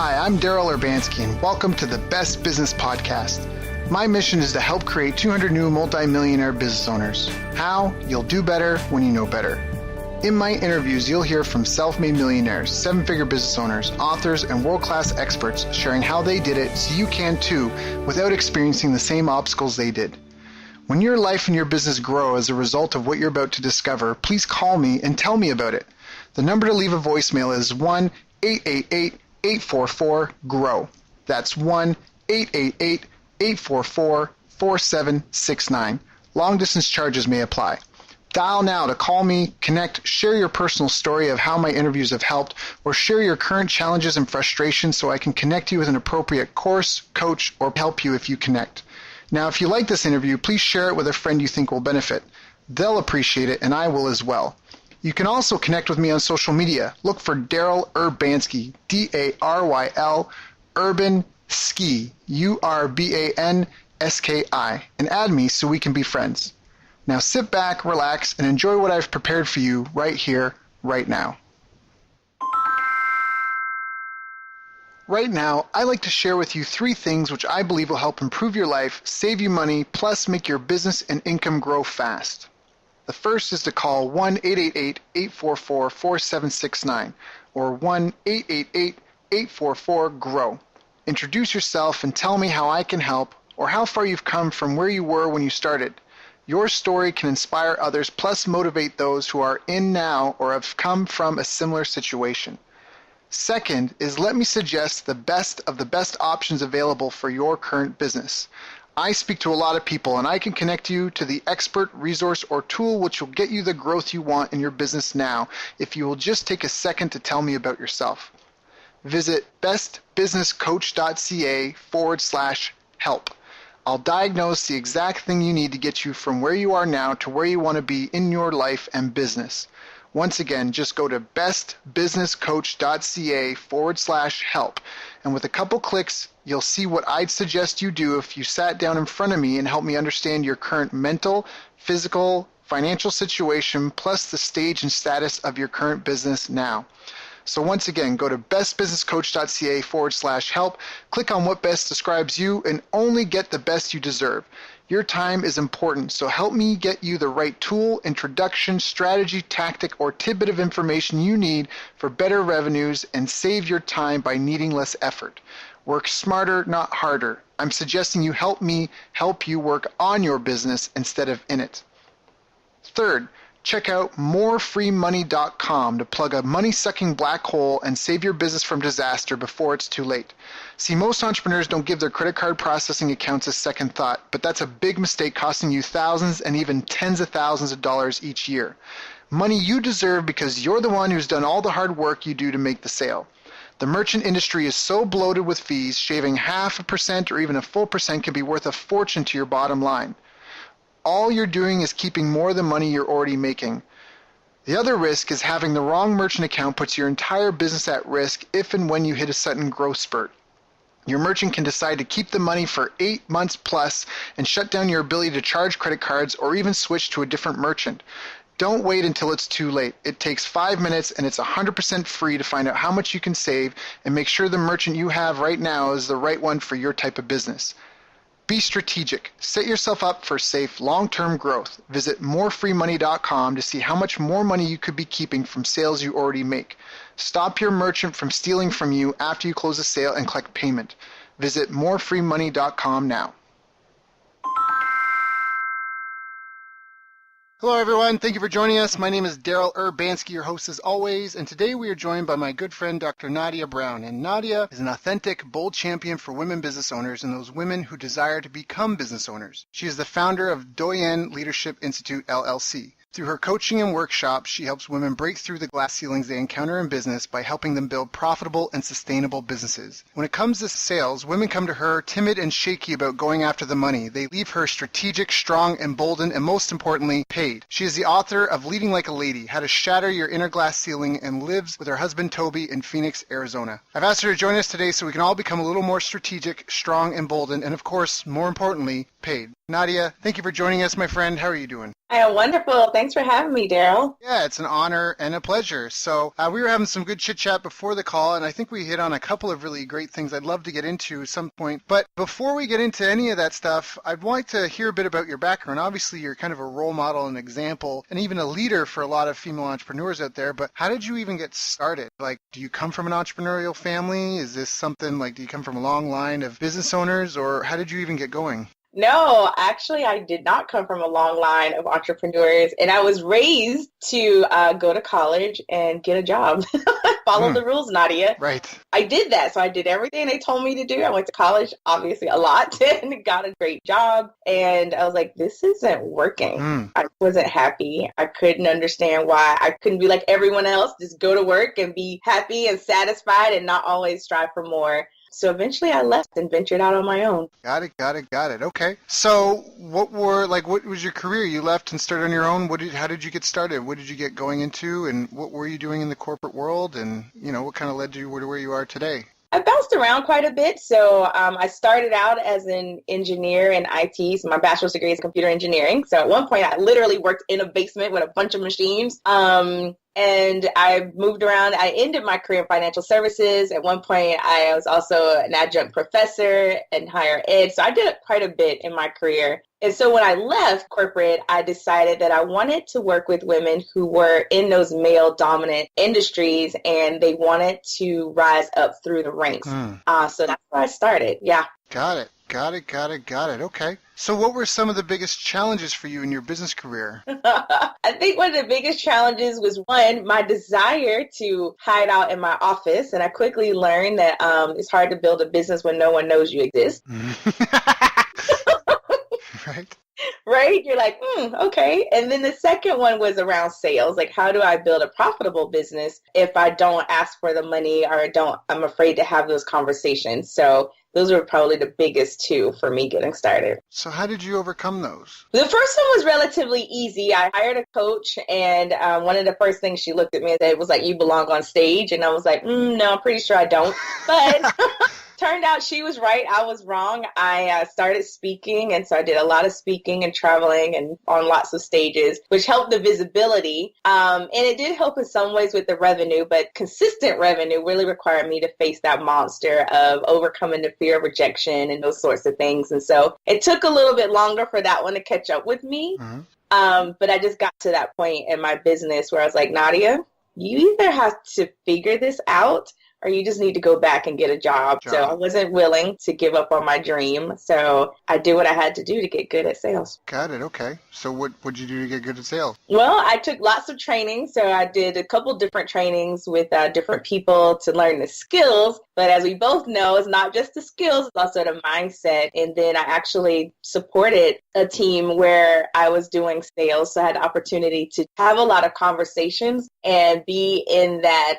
Hi, I'm Daryl Urbanski, and welcome to the Best Business Podcast. My mission is to help create 200 new multi-millionaire business owners. How? You'll do better when you know better. In my interviews, you'll hear from self-made millionaires, seven-figure business owners, authors, and world-class experts sharing how they did it so you can too without experiencing the same obstacles they did. When your life and your business grow as a result of what you're about to discover, please call me and tell me about it. The number to leave a voicemail is 1-888-844-GROW. That's 1-888-844-4769. Long-distance charges may apply. Dial now to call me, connect, share your personal story of how my interviews have helped, or share your current challenges and frustrations so I can connect you with an appropriate course, coach, or help you if you connect. Now, if you like this interview, please share it with a friend you think will benefit. They'll appreciate it, and I will as well. You can also connect with me on social media. Look for Daryl Urbanski, D-A-R-Y-L, Urbanski, U-R-B-A-N-S-K-I, and add me so we can be friends. Now sit back, relax, and enjoy what I've prepared for you right here, right now. Right now, I like to share with you 3 things which I believe will help improve your life, save you money, plus make your business and income grow fast. The first is to call 1-888-844-4769 or 1-888-844-GROW. Introduce yourself and tell me how I can help or how far you've come from where you were when you started. Your story can inspire others, plus motivate those who are in now or have come from a similar situation. Second is let me suggest the best of the best options available for your current business. I speak to a lot of people, and I can connect you to the expert, resource, or tool which will get you the growth you want in your business now if you will just take a second to tell me about yourself. Visit bestbusinesscoach.ca/help. I'll diagnose the exact thing you need to get you from where you are now to where you want to be in your life and business. Once again, just go to bestbusinesscoach.ca/help. And with a couple clicks, you'll see what I'd suggest you do if you sat down in front of me and helped me understand your current mental, physical, financial situation, plus the stage and status of your current business now. So once again, go to bestbusinesscoach.ca/help, click on what best describes you, and only get the best you deserve. Your time is important, so help me get you the right tool, introduction, strategy, tactic, or tidbit of information you need for better revenues and save your time by needing less effort. Work smarter, not harder. I'm suggesting you help me help you work on your business instead of in it. Third, check out morefreemoney.com to plug a money-sucking black hole and save your business from disaster before it's too late. See, most entrepreneurs don't give their credit card processing accounts a second thought, but that's a big mistake costing you thousands and even tens of thousands of dollars each year. Money you deserve because you're the one who's done all the hard work you do to make the sale. The merchant industry is so bloated with fees, shaving 0.5% or even a full percent can be worth a fortune to your bottom line. All you're doing is keeping more of the money you're already making. The other risk is having the wrong merchant account puts your entire business at risk if and when you hit a sudden growth spurt. Your merchant can decide to keep the money for 8 months plus and shut down your ability to charge credit cards or even switch to a different merchant. Don't wait until it's too late. It takes 5 minutes and it's 100% free to find out how much you can save and make sure the merchant you have right now is the right one for your type of business. Be strategic. Set yourself up for safe, long-term growth. Visit morefreemoney.com to see how much more money you could be keeping from sales you already make. Stop your merchant from stealing from you after you close a sale and collect payment. Visit morefreemoney.com now. Hello everyone, thank you for joining us. My name is Daryl Urbanski, your host as always, and today we are joined by my good friend Dr. Nadia Brown. And Nadia is an authentic, bold champion for women business owners and those women who desire to become business owners. She is the founder of Doyenne Leadership Institute, LLC. Through her coaching and workshops, she helps women break through the glass ceilings they encounter in business by helping them build profitable and sustainable businesses. When it comes to sales, women come to her timid and shaky about going after the money. They leave her strategic, strong, emboldened, and most importantly, paid. She is the author of Leading Like a Lady, How to Shatter Your Inner Glass Ceiling, and lives with her husband Toby in Phoenix, Arizona. I've asked her to join us today so we can all become a little more strategic, strong, emboldened, and of course, more importantly, paid. Nadia, thank you for joining us, my friend. How are you doing? I am wonderful. Thanks for having me, Daryl. Yeah, it's an honor and a pleasure. So we were having some good chit chat before the call, and I think we hit on a couple of really great things I'd love to get into at some point. But before we get into any of that stuff, I'd like to hear a bit about your background. Obviously, you're kind of a role model and example, and even a leader for a lot of female entrepreneurs out there. But how did you even get started? Like, do you come from an entrepreneurial family? Is this something like, do you come from a long line of business owners, or how did you even get going? No, actually, I did not come from a long line of entrepreneurs, and I was raised to go to college and get a job. Follow the rules, Nadia. Right. I did that. So I did everything they told me to do. I went to college, obviously, a lot, and got a great job. And I was like, this isn't working. I wasn't happy. I couldn't understand why I couldn't be like everyone else, just go to work and be happy and satisfied and not always strive for more. So eventually I left and ventured out on my own. Got it. Okay. So what was your career? You left and started on your own. How did you get started? What did you get going into, and what were you doing in the corporate world, and what kind of led you to where you are today? I bounced around quite a bit. So I started out as an engineer in IT. So my bachelor's degree is computer engineering. So at one point I literally worked in a basement with a bunch of machines. And I moved around. I ended my career in financial services. At one point, I was also an adjunct professor in higher ed. So I did quite a bit in my career. And so when I left corporate, I decided that I wanted to work with women who were in those male-dominant industries, and they wanted to rise up through the ranks. So that's where I started. Yeah. Got it. Okay. So what were some of the biggest challenges for you in your business career? I think one of the biggest challenges was, one, my desire to hide out in my office. And I quickly learned that it's hard to build a business when no one knows you exist. Right. Right? You're like, okay. And then the second one was around sales. Like, how do I build a profitable business if I don't ask for the money or I'm afraid to have those conversations? So those were probably the biggest two for me getting started. So how did you overcome those? The first one was relatively easy. I hired a coach, and one of the first things she looked at me and said was like, you belong on stage. And I was like, no, I'm pretty sure I don't. But turned out she was right. I was wrong. I started speaking, and so I did a lot of speaking and traveling and on lots of stages, which helped the visibility. And it did help in some ways with the revenue, but consistent revenue really required me to face that monster of overcoming the fear of rejection and those sorts of things. And so it took a little bit longer for that one to catch up with me. But I just got to that point in my business where I was like, Nadia, you either have to figure this out or you just need to go back and get a job. So I wasn't willing to give up on my dream. So I did what I had to do to get good at sales. Got it. Okay. So what would you do to get good at sales? Well, I took lots of training. So I did a couple different trainings with different people to learn the skills. But as we both know, it's not just the skills, it's also the mindset. And then I actually supported a team where I was doing sales. So I had the opportunity to have a lot of conversations and be in that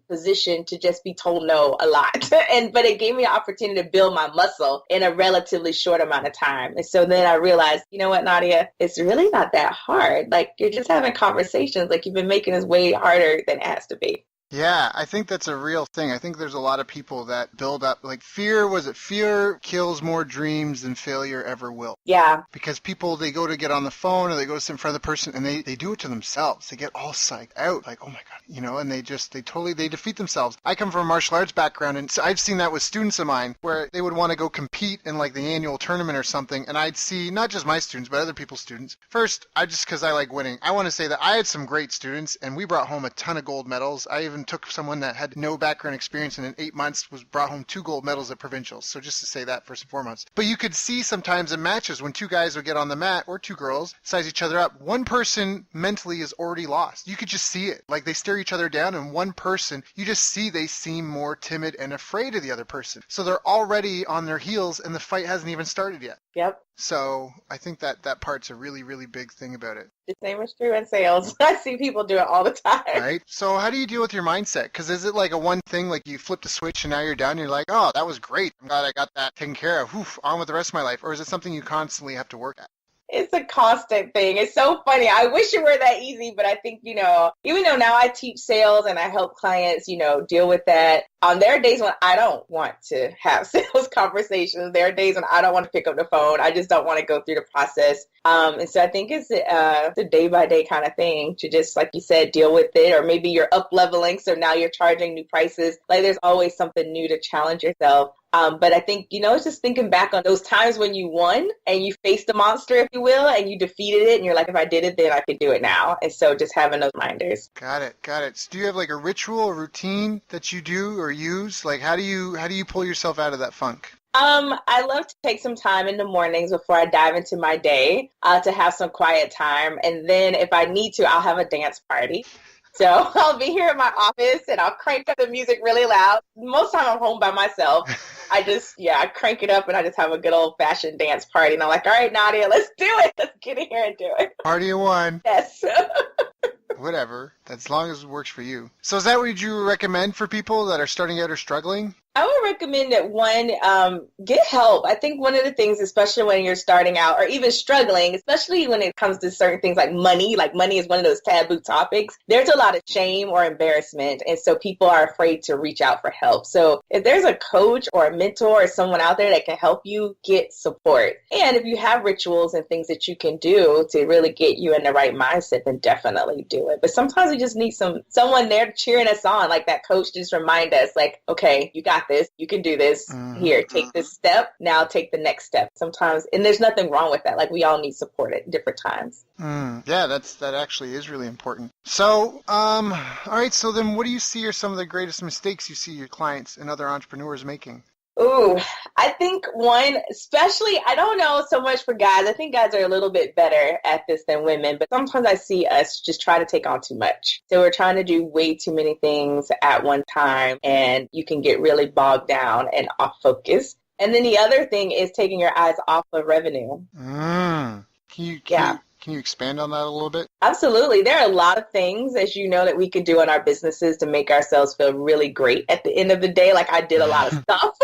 position to just be told no a lot. But it gave me an opportunity to build my muscle in a relatively short amount of time. And so then I realized, you know what, Nadia, it's really not that hard. Like, you're just having conversations. Like, you've been making this way harder than it has to be. Yeah, I think that's a real thing. I think there's a lot of people that build up, like fear kills more dreams than failure ever will. Yeah. Because people, they go to get on the phone or they go to sit in front of the person and they do it to themselves. They get all psyched out, like, oh my God, and they defeat themselves. I come from a martial arts background, and so I've seen that with students of mine where they would want to go compete in like the annual tournament or something, and I'd see not just my students, but other people's students. First, because I like winning, I want to say that I had some great students and we brought home a ton of gold medals. I even took someone that had no background experience and in 8 months brought home 2 gold medals at provincials. So just to say that first and foremost. But you could see sometimes in matches when 2 guys would get on the mat or 2 girls, size each other up, one person mentally is already lost. You could just see it. Like, they stare each other down, and one person, you just see they seem more timid and afraid of the other person. So they're already on their heels and the fight hasn't even started yet. Yep. So I think that part's a really, really big thing about it. The same is true in sales. I see people do it all the time. Right? So how do you deal with your mindset? Because is it like a one thing, like you flipped a switch and now you're done, and you're like, oh, that was great, I'm glad I got that taken care of, on with the rest of my life? Or is it something you constantly have to work at? It's a constant thing. It's so funny. I wish it were that easy, but I think, even though now I teach sales and I help clients, deal with that, There are days when I don't want to have sales conversations. There are days when I don't want to pick up the phone. I just don't want to go through the process. And so I think it's a day-by-day kind of thing to just, like you said, deal with it. Or maybe you're up-leveling, so now you're charging new prices. Like, there's always something new to challenge yourself. But I think, it's just thinking back on those times when you won and you faced the monster, if you will, and you defeated it. And you're like, if I did it, then I could do it now. And so just having those reminders. Got it. So do you have like a ritual or routine that you do or use? Like, how do you pull yourself out of that funk? I love to take some time in the mornings before I dive into my day to have some quiet time. And then if I need to, I'll have a dance party. So I'll be here in my office and I'll crank up the music really loud. Most of the time I'm home by myself. I crank it up and I just have a good old fashioned dance party. And I'm like, all right, Nadia, let's do it. Let's get in here and do it. Party of one. Yes. Whatever, as long as it works for you. So is that what you recommend for people that are starting out or struggling? I would recommend that one, get help. I think one of the things, especially when you're starting out or even struggling, especially when it comes to certain things like money is one of those taboo topics. There's a lot of shame or embarrassment. And so people are afraid to reach out for help. So if there's a coach or a mentor or someone out there that can help you, get support. And if you have rituals and things that you can do to really get you in the right mindset, then definitely do it. But sometimes we just need someone there cheering us on, like that coach, just remind us, like, okay, you got this, you can do this. Here, take this step, now take the next step. Sometimes, and there's nothing wrong with that. Like, we all need support at different times. Yeah, that actually is really important. So, all right, so then what do you see are some of the greatest mistakes you see your clients and other entrepreneurs making? Ooh, I think one, especially, I don't know so much for guys. I think guys are a little bit better at this than women, but sometimes I see us just try to take on too much. So we're trying to do way too many things at one time, and you can get really bogged down and off focus. And then the other thing is taking your eyes off of revenue. Can you expand on that a little bit? Absolutely. There are a lot of things, as you know, that we could do in our businesses to make ourselves feel really great at the end of the day. Like, I did a lot of stuff.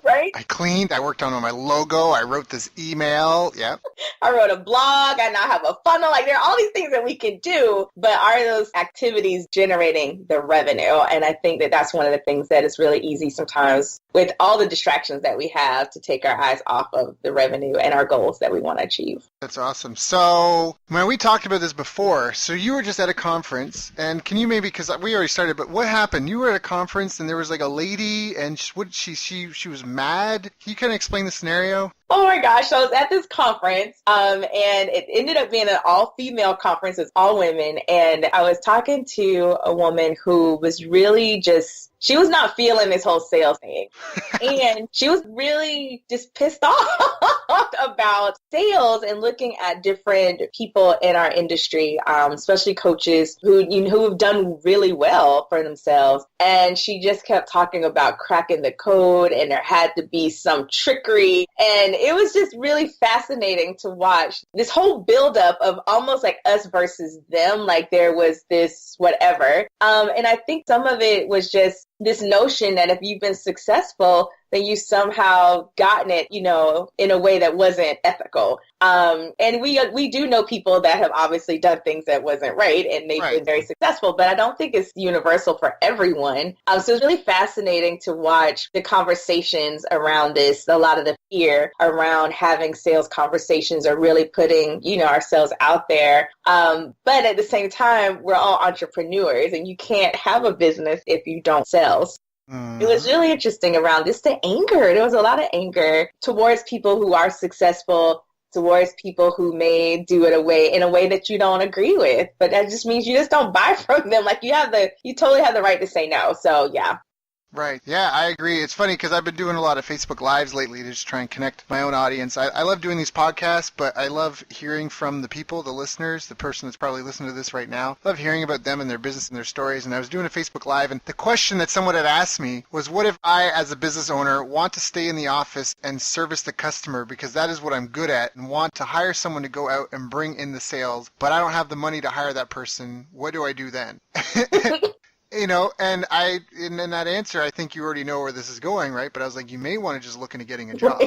Right? I cleaned. I worked on my logo. I wrote this email. Yeah. I wrote a blog. I now have a funnel. Like, there are all these things that we can do, but are those activities generating the revenue? And I think that that's one of the things that is really easy sometimes with all the distractions that we have to take our eyes off of the revenue and our goals that we want to achieve. That's awesome. So, when we talked about this before, so you were just at a conference, and can you maybe, because we already started, but what happened? You were at a conference, and there was like a lady, and she was mad. Can you kind of explain the scenario? Oh my gosh, so I was at this conference, and it ended up being an all-female conference. It's all women, and I was talking to a woman who was really she was not feeling this whole sales thing. And she was really just pissed off about sales and looking at different people in our industry, especially coaches who have done really well for themselves. And she just kept talking about cracking the code, and there had to be some trickery. And it was just really fascinating to watch this whole buildup of almost like us versus them, like there was this whatever. And I think some of it was just this notion that if you've been successful, then you somehow gotten it, in a way that wasn't ethical. And we do know people that have obviously done things that wasn't right, and they've been very successful, but I don't think it's universal for everyone. So it's really fascinating to watch the conversations around this, a lot of the fear around having sales conversations or really putting, ourselves out there. But at the same time, we're all entrepreneurs, and you can't have a business if you don't sell. It was really interesting around just the anger. There was a lot of anger towards people who are successful, towards people who may do it in a way that you don't agree with. But that just means you just don't buy from them. Like you totally have the right to say no. So yeah. Right. Yeah, I agree. It's funny because I've been doing a lot of Facebook Lives lately to just try and connect my own audience. I love doing these podcasts, but I love hearing from the people, the listeners, the person that's probably listening to this right now. I love hearing about them and their business and their stories. And I was doing a Facebook Live, and the question that someone had asked me was, what if I, as a business owner, want to stay in the office and service the customer because that is what I'm good at, and want to hire someone to go out and bring in the sales, but I don't have the money to hire that person. What do I do then? And in that answer, I think you already know where this is going, right? But I was like, you may want to just look into getting a job.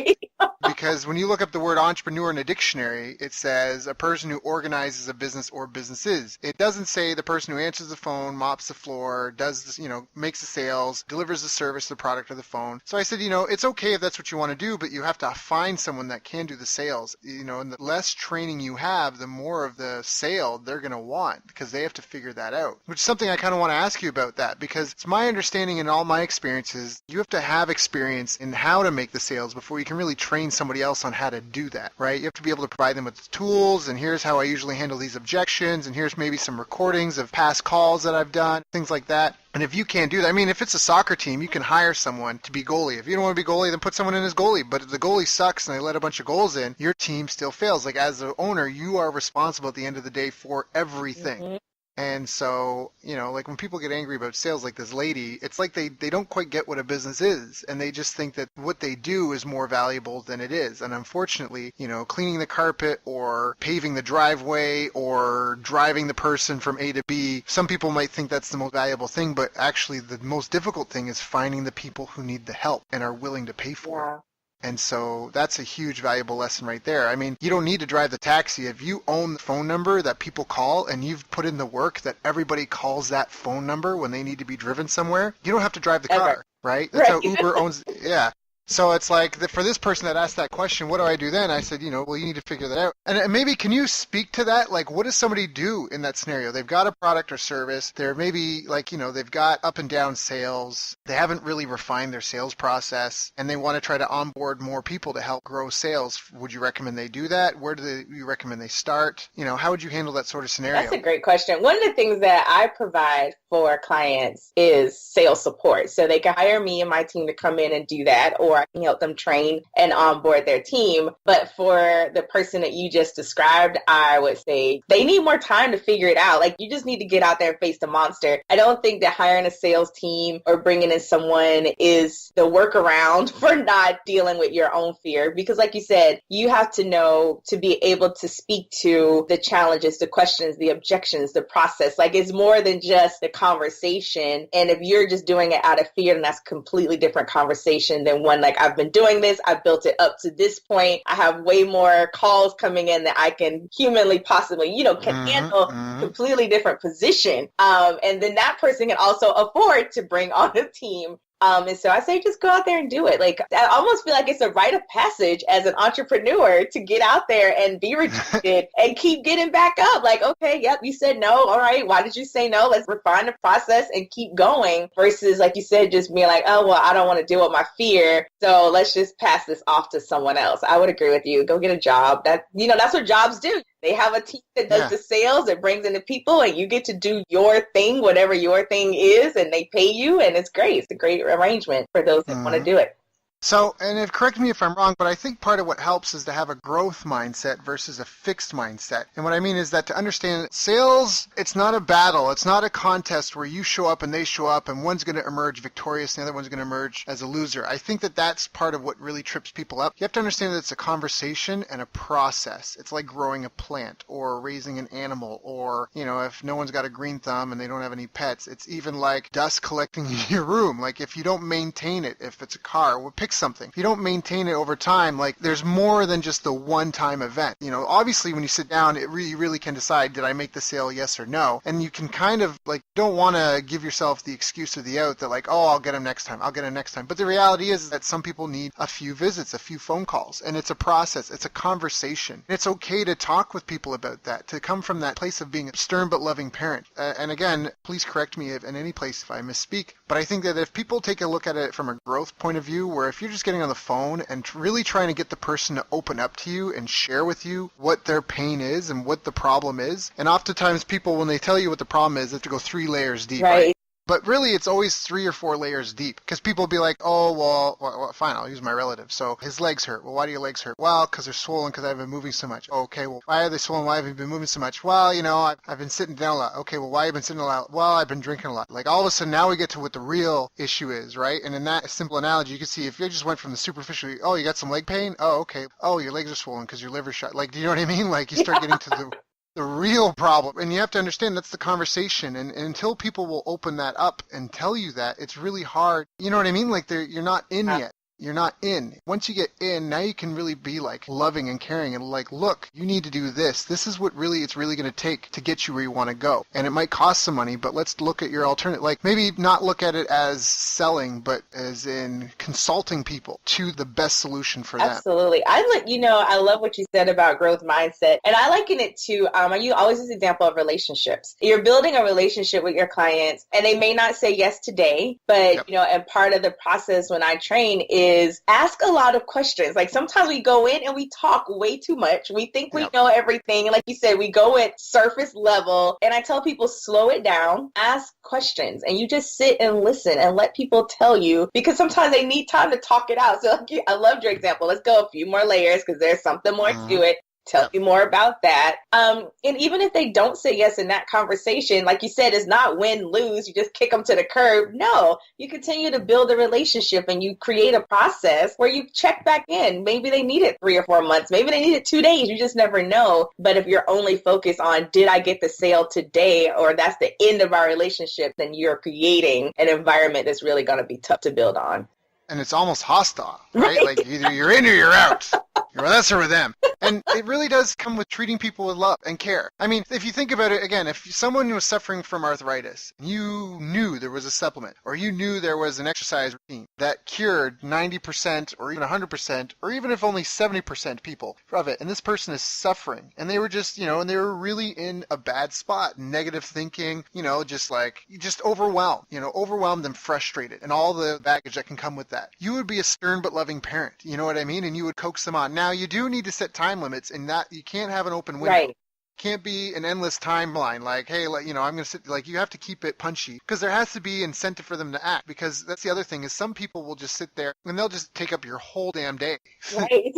Because because when you look up the word entrepreneur in a dictionary, it says a person who organizes a business or businesses. It doesn't say the person who answers the phone, mops the floor, does this, makes the sales, delivers the service, the product, or the phone. So I said, it's okay if that's what you want to do, but you have to find someone that can do the sales. And the less training you have, the more of the sale they're going to want, because they have to figure that out. Which is something I kind of want to ask you about that, because it's my understanding in all my experiences, you have to have experience in how to make the sales before you can really train somebody else on how to do that, right? You have to be able to provide them with the tools, and here's how I usually handle these objections, and here's maybe some recordings of past calls that I've done, things like that. And if you can't do that, if it's a soccer team, you can hire someone to be goalie. If you don't want to be goalie, then put someone in as goalie. But if the goalie sucks and they let a bunch of goals in, your team still fails. Like, as the owner, you are responsible at the end of the day for everything. Mm-hmm. And so, like when people get angry about sales, like this lady, it's like they don't quite get what a business is. And they just think that what they do is more valuable than it is. And unfortunately, cleaning the carpet or paving the driveway or driving the person from A to B, some people might think that's the most valuable thing. But actually, the most difficult thing is finding the people who need the help and are willing to pay for it. And so that's a huge valuable lesson right there. You don't need to drive the taxi. If you own the phone number that people call and you've put in the work that everybody calls that phone number when they need to be driven somewhere, you don't have to drive the car, right? That's how Uber owns, yeah. So it's like, for this person that asked that question, what do I do then? I said, well, you need to figure that out. And maybe, can you speak to that? Like, what does somebody do in that scenario? They've got a product or service. They're maybe they've got up and down sales. They haven't really refined their sales process, and they want to try to onboard more people to help grow sales. Would you recommend they do that? Where do you recommend they start? How would you handle that sort of scenario? That's a great question. One of the things that I provide for clients is sales support. So they can hire me and my team to come in and do that, or I can help them train and onboard their team. But for the person that you just described, I would say they need more time to figure it out. Like, you just need to get out there and face the monster. I don't think that hiring a sales team or bringing in someone is the workaround for not dealing with your own fear. Because like you said, you have to know to be able to speak to the challenges, the questions, the objections, the process. Like, it's more than just the conversation. And if you're just doing it out of fear, then that's a completely different conversation than one like, I've been doing this, I've built it up to this point, I have way more calls coming in that I can humanly possibly, can handle completely different position. And then that person can also afford to bring on a team. And so I say, just go out there and do it. Like, I almost feel like it's a rite of passage as an entrepreneur to get out there and be rejected and keep getting back up. Like, okay, yep, you said no. All right. Why did you say no? Let's refine the process and keep going, versus, like you said, just being like, oh, well, I don't want to deal with my fear, so let's just pass this off to someone else. I would agree with you. Go get a job. That's what jobs do. They have a team that does the sales, that brings in the people, and you get to do your thing, whatever your thing is, and they pay you, and it's great. It's a great arrangement for those that want to do it. So, and correct me if I'm wrong, but I think part of what helps is to have a growth mindset versus a fixed mindset. And what I mean is that to understand sales, it's not a battle. It's not a contest where you show up and they show up and one's going to emerge victorious and the other one's going to emerge as a loser. I think that that's part of what really trips people up. You have to understand that it's a conversation and a process. It's like growing a plant or raising an animal, or, if no one's got a green thumb and they don't have any pets, it's even like dust collecting in your room. Like, if you don't maintain it, if it's a car, pick something. If you don't maintain it over time, like, there's more than just the one-time event. Obviously when you sit down, you really can decide, did I make the sale, yes or no? And you can kind of, like, don't want to give yourself the excuse or the out that, like, oh, I'll get him next time. But the reality is that some people need a few visits, a few phone calls, and it's a process. It's a conversation. It's okay to talk with people about that, to come from that place of being a stern but loving parent. And again, please correct me in any place if I misspeak, but I think that if people take a look at it from a growth point of view, where if you're just getting on the phone and really trying to get the person to open up to you and share with you what their pain is and what the problem is. And oftentimes people, when they tell you what the problem is, they have to go 3 layers deep. Right? But really, it's always 3 or 4 layers deep, because people will be like, oh, well, fine, I'll use my relative. So his legs hurt. Well, why do your legs hurt? Well, because they're swollen because I've been moving so much. Okay, well, why are they swollen? Why have you been moving so much? Well, I've been sitting down a lot. Okay, well, why have you been sitting a lot? Well, I've been drinking a lot. Like, all of a sudden, now we get to what the real issue is, right? And in that simple analogy, you can see if you just went from the superficial, oh, you got some leg pain? Oh, okay. Oh, your legs are swollen because your liver's shut. Like, do you know what I mean? Like, you start getting to the real problem. And you have to understand that's the conversation. And until people will open that up and tell you that, it's really hard. You know what I mean? Like, you're not in yet. You're not in. Once you get in, now you can really be like loving and caring and like, look, you need to do this. This is what really it's really going to take to get you where you want to go. And it might cost some money, but let's look at your alternative. Like maybe not look at it as selling, but as in consulting people to the best solution for them. Absolutely. I love what you said about growth mindset. And I liken it to, I always use the example of relationships. You're building a relationship with your clients and they may not say yes today, but and part of the process when I train is ask a lot of questions. Like sometimes we go in and we talk way too much. We think we know everything. And like you said, we go at surface level. And I tell people, slow it down, ask questions, and you just sit and listen and let people tell you, because sometimes they need time to talk it out. So I loved your example. Let's go a few more layers because there's something more to it. Tell me more about that. And even if they don't say yes in that conversation, like you said, it's not win, lose. You just kick them to the curb. No, you continue to build a relationship and you create a process where you check back in. Maybe they need it 3 or 4 months. Maybe they need it 2 days. You just never know. But if you're only focused on, did I get the sale today? Or that's the end of our relationship, then you're creating an environment that's really going to be tough to build on. And it's almost hostile, right? Like either you're in or you're out. You're with us or with them. And it really does come with treating people with love and care. I mean, if you think about it, again, if someone was suffering from arthritis, you knew there was a supplement or you knew there was an exercise routine that cured 90% or even 100% or even if only 70% people of it, and this person is suffering and they were just, and they were really in a bad spot, negative thinking, just overwhelmed and frustrated and all the baggage that can come with that. You would be a stern but loving parent, you know what I mean? And you would coax them on. Now, you do need to set time limits, and that you can't have an open window. Right. Can't be an endless timeline like, hey, I'm going to sit, like, you have to keep it punchy because there has to be incentive for them to act, because that's the other thing is some people will just sit there and they'll just take up your whole damn day. Right.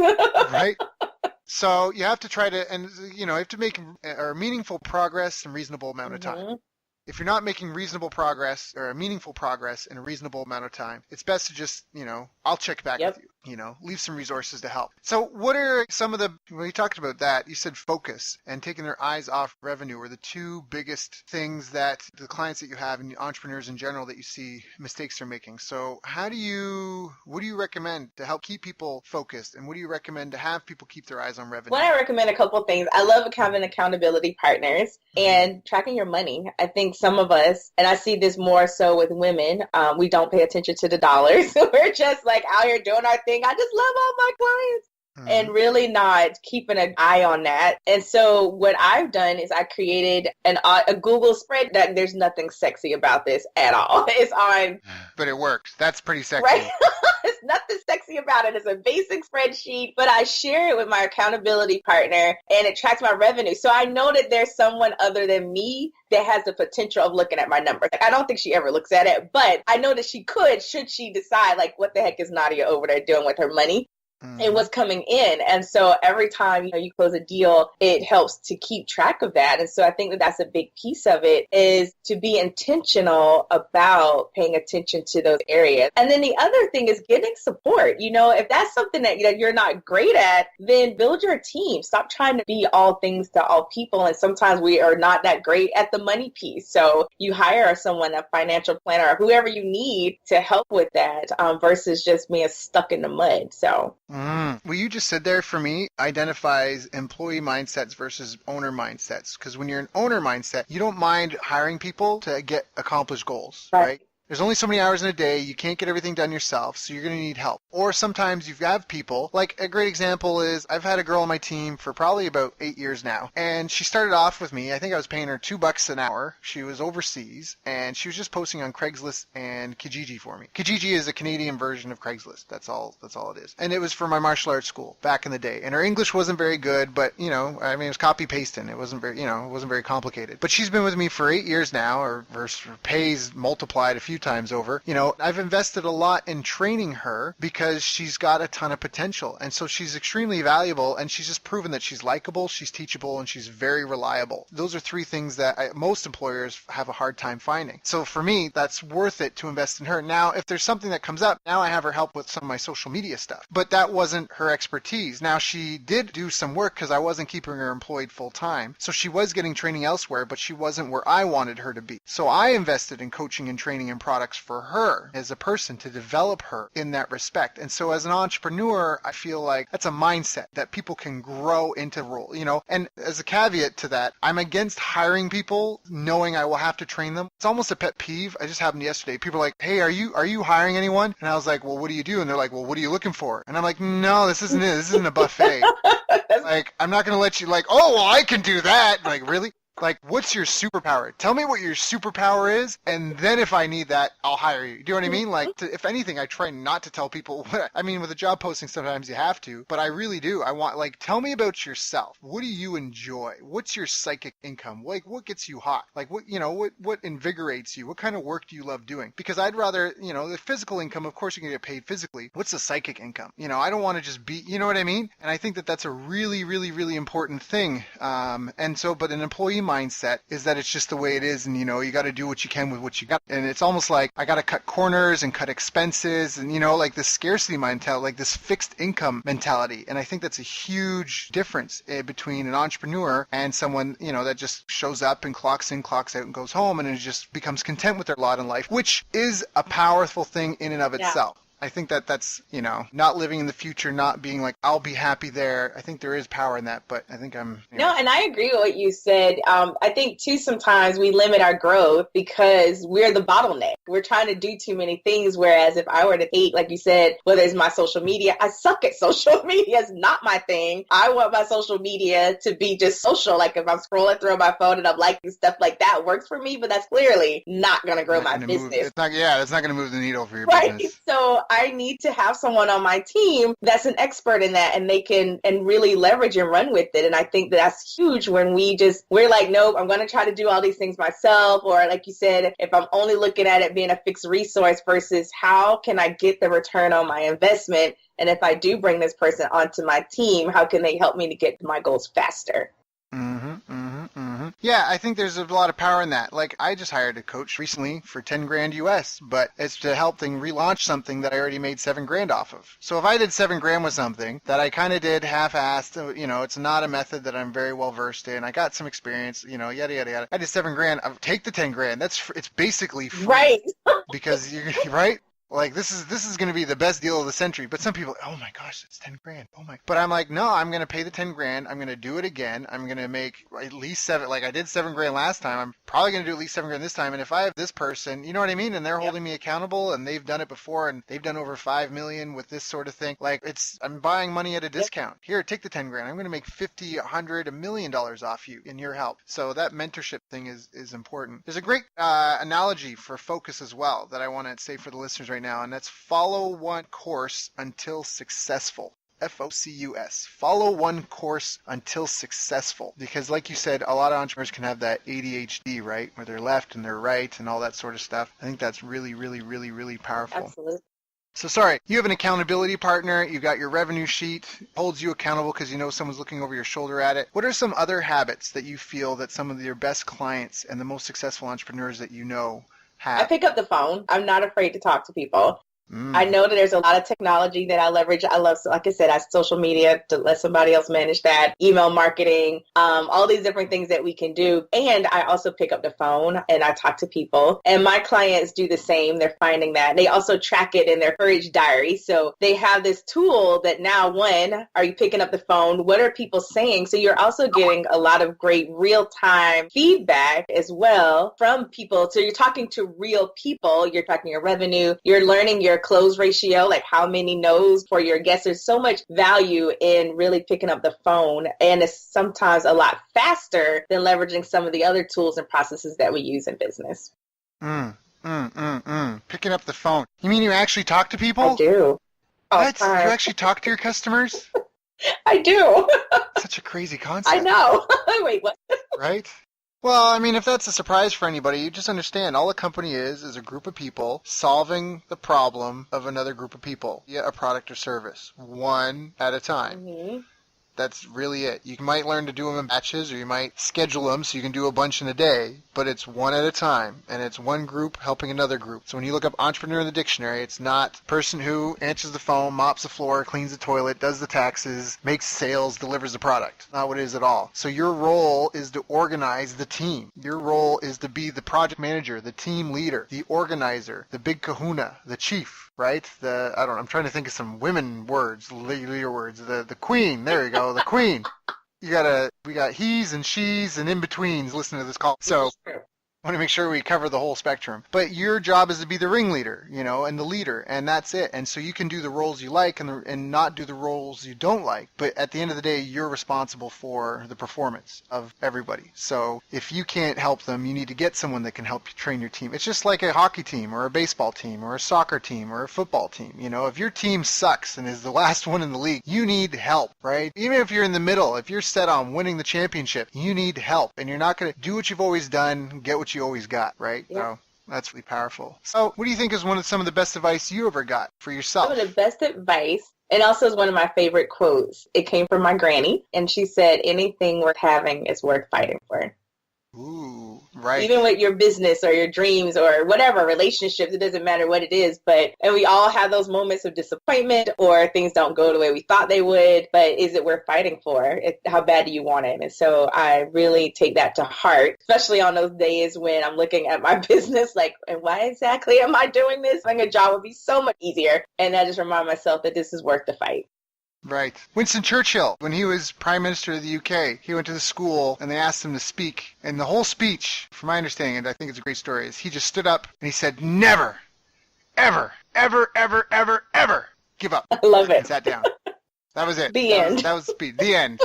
Right? So you have to try to, and you have to make meaningful progress in a reasonable amount of time. If you're not making reasonable progress or meaningful progress in a reasonable amount of time, it's best to just, I'll check back with you, leave some resources to help. So what are some of when you talked about that, you said focus and taking their eyes off revenue are the two biggest things that the clients that you have and the entrepreneurs in general that you see mistakes they're making. So what do you recommend to help keep people focused? And what do you recommend to have people keep their eyes on revenue? Well, I recommend a couple of things. I love having accountability partners and tracking your money. I think some of us, and I see this more so with women, we don't pay attention to the dollars. We're just like out here doing our thing. I just love all my clients. And really not keeping an eye on that. And so what I've done is I created a Google spread that there's nothing sexy about this at all. It's on. But it works. That's pretty sexy. Right? There's nothing sexy about it. It's a basic spreadsheet, but I share it with my accountability partner and it tracks my revenue. So I know that there's someone other than me that has the potential of looking at my numbers. I don't think she ever looks at it, but I know that she could, should she decide, like, what the heck is Nadia over there doing with her money? And what's coming in. And so every time you close a deal, it helps to keep track of that. And so I think that that's a big piece of it, is to be intentional about paying attention to those areas. And then the other thing is getting support. If that's something that you're not great at, then build your team. Stop trying to be all things to all people. And sometimes we are not that great at the money piece. So you hire someone, a financial planner, or whoever you need to help with that, versus just being stuck in the mud. So What you just said there for me identifies employee mindsets versus owner mindsets. Because when you're an owner mindset, you don't mind hiring people to get accomplished goals, right? There's only so many hours in a day. You can't get everything done yourself, so you're going to need help. Or sometimes you have people, like a great example is I've had a girl on my team for probably about 8 years now, and she started off with me. I think I was paying her $2 an hour. She was overseas, and she was just posting on Craigslist and Kijiji for me. Kijiji is a Canadian version of Craigslist. That's all it is. And it was for my martial arts school back in the day. And her English wasn't very good, but it was copy pasting. It wasn't very complicated. But she's been with me for 8 years now, or her pays multiplied a few times over. I've invested a lot in training her because she's got a ton of potential. And so she's extremely valuable, and she's just proven that she's likable, she's teachable, and she's very reliable. Those are three things that most employers have a hard time finding. So for me, that's worth it to invest in her. Now, if there's something that comes up, now I have her help with some of my social media stuff. But that wasn't her expertise. Now, she did do some work because I wasn't keeping her employed full time. So she was getting training elsewhere, but she wasn't where I wanted her to be. So I invested in coaching and training and products for her as a person, to develop her in that respect. And so as an entrepreneur, I feel like that's a mindset that people can grow into role, and as a caveat to that, I'm against hiring people knowing I will have to train them. It's almost a pet peeve. I just happened yesterday. People are like, hey, are you hiring anyone? And I was like, well, what do you do? And they're like, well, what are you looking for? And I'm like, no, this isn't it. This isn't a buffet. Like, I'm not going to let you oh, well, I can do that. Like, really? Like, what's your superpower? Tell me what your superpower is, and then if I need that, I'll hire you. Do you know what I mean? Like, if anything, I try not to tell people with a job posting, sometimes you have to, but I really do. I want, tell me about yourself. What do you enjoy? What's your psychic income? Like, what gets you hot? Like, what invigorates you? What kind of work do you love doing? Because I'd rather, the physical income, of course you can get paid physically. What's the psychic income? I don't want to just be, you know what I mean? And I think that that's a really, really, really important thing. But an employee mindset is that it's just the way it is, and you got to do what you can with what you got, and it's almost like I got to cut corners and cut expenses, and like this scarcity mentality, like this fixed income mentality. And I think that's a huge difference between an entrepreneur and someone that just shows up and clocks in, clocks out, and goes home, and it just becomes content with their lot in life, which is a powerful thing in and of itself. I think that's, not living in the future, not being like, I'll be happy there. I think there is power in that, but I think No, and I agree with what you said. I think, too, sometimes we limit our growth because we're the bottleneck. We're trying to do too many things, whereas if I were to hate, like you said, whether it's my social media, I suck at social media. It's not my thing. I want my social media to be just social. Like, if I'm scrolling through my phone and I'm liking stuff like that, works for me, but that's clearly not going to grow my business. It's not going to move the needle for your right. business. So I need to have someone on my team that's an expert in that, and they can really leverage and run with it. And I think that's huge when we're like, nope, I'm going to try to do all these things myself. Or like you said, if I'm only looking at it being a fixed resource versus how can I get the return on my investment? And if I do bring this person onto my team, how can they help me to get to my goals faster? Yeah, I think there's a lot of power in that. Like, I just hired a coach recently for 10 grand US, but it's to help them relaunch something that I already made 7 grand off of. So if I did 7 grand with something that I kind of did half-assed, it's not a method that I'm very well versed in. I got some experience, yada, yada, yada. I did 7 grand. I'll take the 10 grand. It's basically free. Right. Because you're right. Like, this is going to be the best deal of the century. But some people, oh my gosh, it's 10 grand. Oh my. But I'm like, no, I'm going to pay the 10 grand. I'm going to do it again. I'm going to make at least 7. Like, I did 7 grand last time. I'm probably going to do at least 7 grand this time. And if I have this person, you know what I mean? And they're holding me accountable, and they've done it before, and they've done over 5 million with this sort of thing. Like, I'm buying money at a discount. Here, take the 10 grand. I'm going to make 50, 100, $1 million off you in your help. So that mentorship thing is important. There's a great analogy for focus as well that I want to say for the listeners right now, and that's follow one course until successful. FOCUS. Follow one course until successful. Because like you said, a lot of entrepreneurs can have that ADHD, right? Where they're left and they're right and all that sort of stuff. I think that's really, really, really, really powerful. Absolutely. So sorry, you have an accountability partner, you've got your revenue sheet, holds you accountable because someone's looking over your shoulder at it. What are some other habits that you feel that some of your best clients and the most successful entrepreneurs that have? I pick up the phone. I'm not afraid to talk to people. I know that there's a lot of technology that I leverage. I love, like I said, social media to let somebody else manage that, email marketing, all these different things that we can do. And I also pick up the phone and I talk to people. And my clients do the same. They're finding that. They also track it in their courage diary. So they have this tool that now, one, are you picking up the phone? What are people saying? So you're also getting a lot of great real-time feedback as well from people. So you're talking to real people. You're tracking your revenue. You're learning your close ratio, like how many no's for your guests. There's so much value in really picking up the phone, and it's sometimes a lot faster than leveraging some of the other tools and processes that we use in business. Picking up the phone. You mean you actually talk to people? I do. What? You actually talk to your customers? I do. Such a crazy concept. I know. Wait, what? Right? Well, I mean, if that's a surprise for anybody, you just understand all a company is a group of people solving the problem of another group of people via a product or service, one at a time. That's really it. You might learn to do them in batches, or you might schedule them so you can do a bunch in a day, but it's one at a time, and it's one group helping another group. So when you look up entrepreneur in the dictionary, it's not the person who answers the phone, mops the floor, cleans the toilet, does the taxes, makes sales, delivers the product. Not what it is at all. So your role is to organize the team. Your role is to be the project manager, the team leader, the organizer, the big kahuna, the chief, right? I'm trying to think of some women words, leader words. The queen, there you go, the queen. We got he's and she's and in-betweens listening to this call. So I want to make sure we cover the whole spectrum. But your job is to be the ringleader, and the leader, and that's it. And so you can do the roles you like and not do the roles you don't like. But at the end of the day, you're responsible for the performance of everybody. So if you can't help them, you need to get someone that can help you train your team. It's just like a hockey team or a baseball team or a soccer team or a football team. If your team sucks and is the last one in the league, you need help, right? Even if you're in the middle, if you're set on winning the championship, you need help. And you're not going to do what you've always done, get what you always got, right? Yeah. So that's really powerful. So what do you think is some of the best advice you ever got for yourself? Some of the best advice, and also is one of my favorite quotes. It came from my granny, and she said, anything worth having is worth fighting for. Ooh, right. Even with your business or your dreams or whatever, relationships, it doesn't matter what it is. And we all have those moments of disappointment or things don't go the way we thought they would. But is it worth fighting for? How bad do you want it? And so I really take that to heart, especially on those days when I'm looking at my business like, and why exactly am I doing this? I think a job would be so much easier. And I just remind myself that this is worth the fight. Right. Winston Churchill, when he was Prime Minister of the UK, he went to the school and they asked him to speak. And the whole speech, from my understanding, and I think it's a great story, is he just stood up and he said, never, ever, ever, ever, ever, ever give up. I love it. And sat down. That was it. The end. That was the speech. The end.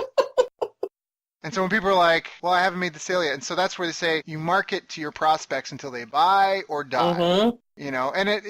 And so when people are like, well, I haven't made the sale yet. And so that's where they say you market to your prospects until they buy or die. Mm-hmm. And it,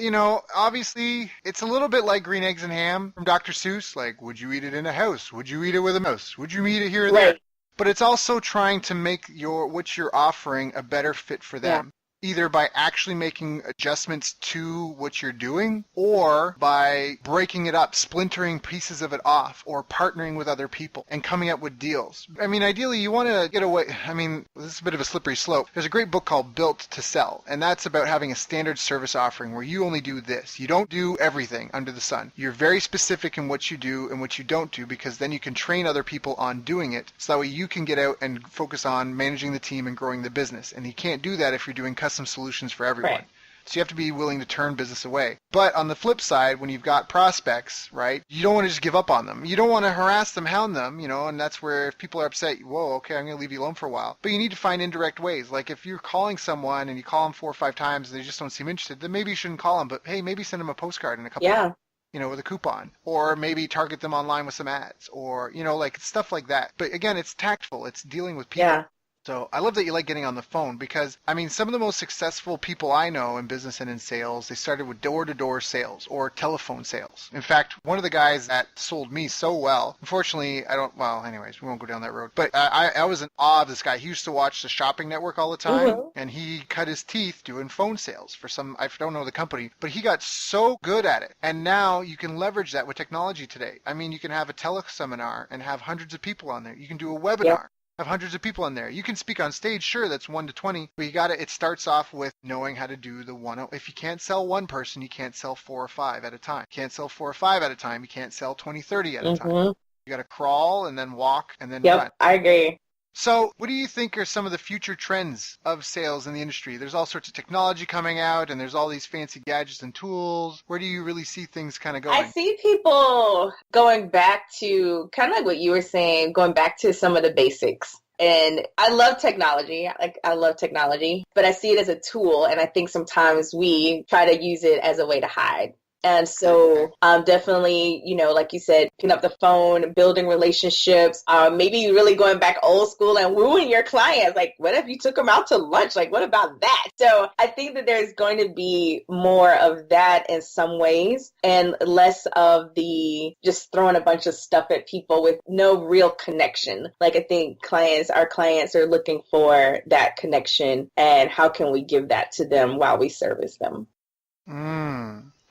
obviously it's a little bit like green eggs and ham from Dr. Seuss. Like, would you eat it in a house? Would you eat it with a mouse? Would you eat it here or there? But it's also trying to make what you're offering a better fit for them. Either by actually making adjustments to what you're doing or by breaking it up, splintering pieces of it off, or partnering with other people and coming up with deals. I mean, ideally, you want to get away. I mean, this is a bit of a slippery slope. There's a great book called Built to Sell, and that's about having a standard service offering where you only do this. You don't do everything under the sun. You're very specific in what you do and what you don't do, because then you can train other people on doing it, so that way you can get out and focus on managing the team and growing the business. And you can't do that if you're doing custom solutions for everyone. Right. So you have to be willing to turn business away. But on the flip side, when you've got prospects, right, you don't want to just give up on them. You don't want to harass them, hound them, and that's where if people are upset, whoa, okay, I'm going to leave you alone for a while. But you need to find indirect ways. Like if you're calling someone and you call them 4 or 5 times and they just don't seem interested, then maybe you shouldn't call them. But hey, maybe send them a postcard in a couple of with a coupon, or maybe target them online with some ads, or, like stuff like that. But again, it's tactful. It's dealing with people. Yeah. So I love that you like getting on the phone, because, I mean, some of the most successful people I know in business and in sales, they started with door-to-door sales or telephone sales. In fact, one of the guys that sold me so well, unfortunately, anyways, we won't go down that road. But I was in awe of this guy. He used to watch the Shopping Network all the time, and he cut his teeth doing phone sales for I don't know the company, but he got so good at it. And now you can leverage that with technology today. I mean, you can have a teleseminar and have hundreds of people on there. You can do a webinar. Yep. Have hundreds of people in there. You can speak on stage, sure, that's 1 to 20, but it starts off with knowing how to do the one. If you can't sell one person, you can't sell 4 or 5 at a time. You can't sell 4 or 5 at a time. You can't sell 20, 30 at a time. You got to crawl and then walk and then run. Yep, I agree. So what do you think are some of the future trends of sales in the industry? There's all sorts of technology coming out, and there's all these fancy gadgets and tools. Where do you really see things kind of going? I see people going back to kind of like what you were saying, going back to some of the basics. And I love technology. I love technology, but I see it as a tool. And I think sometimes we try to use it as a way to hide. And so definitely, like you said, picking up the phone, building relationships, maybe really going back old school and wooing your clients. Like, what if you took them out to lunch? Like, what about that? So I think that there's going to be more of that in some ways and less of the just throwing a bunch of stuff at people with no real connection. Like, I think our clients are looking for that connection, and how can we give that to them while we service them?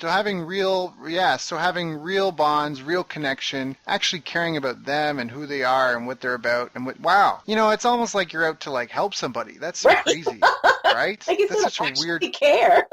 So having real bonds, real connection, actually caring about them and who they are and what they're about and wow. It's almost like you're out to like help somebody. That's so crazy, right? Like it's That's such a weird care.